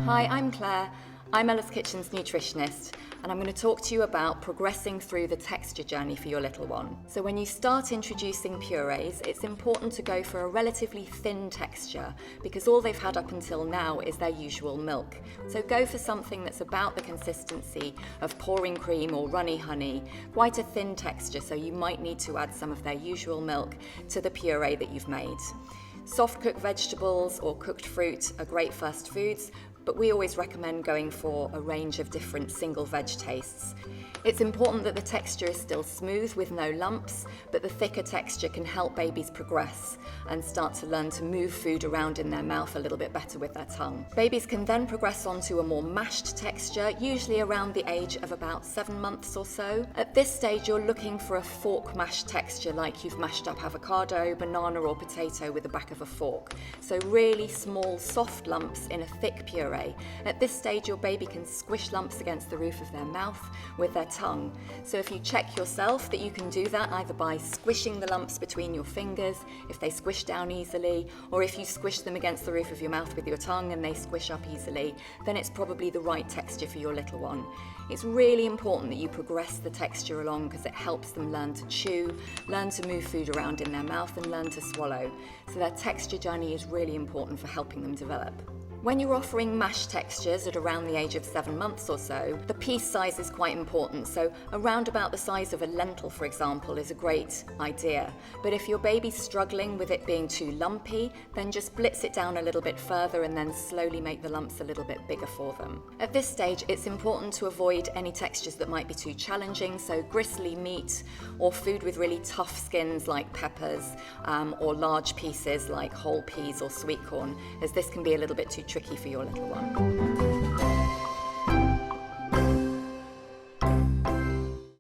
Hi, I'm Claire. I'm Ella's Kitchen's nutritionist, and I'm going to talk to you about progressing through the texture journey for your little one. So when you start introducing purees, it's important to go for a relatively thin texture because all they've had up until now is their usual milk. So go for something that's about the consistency of pouring cream or runny honey, quite a thin texture, so you might need to add some of their usual milk to the puree that you've made. Soft cooked vegetables or cooked fruit are great first foods, but we always recommend going for a range of different single veg tastes. It's important that the texture is still smooth with no lumps, but the thicker texture can help babies progress and start to learn to move food around in their mouth a little bit better with their tongue. Babies can then progress onto a more mashed texture, usually around the age of about 7 months or so. At this stage, you're looking for a fork mashed texture, like you've mashed up avocado, banana or potato with the back of a fork. So really small, soft lumps in a thick puree. At this stage, your baby can squish lumps against the roof of their mouth with their tongue. So if you check yourself that you can do that either by squishing the lumps between your fingers, if they squish down easily, or if you squish them against the roof of your mouth with your tongue and they squish up easily, then it's probably the right texture for your little one. It's really important that you progress the texture along because it helps them learn to chew, learn to move food around in their mouth and learn to swallow. So their texture journey is really important for helping them develop. When you're offering mash textures at around the age of 7 months or so, the piece size is quite important. So around about the size of a lentil, for example, is a great idea. But if your baby's struggling with it being too lumpy, then just blitz it down a little bit further and then slowly make the lumps a little bit bigger for them. At this stage, it's important to avoid any textures that might be too challenging, so gristly meat or food with really tough skins like peppers, or large pieces like whole peas or sweet corn, as this can be a little bit too tricky for your little one.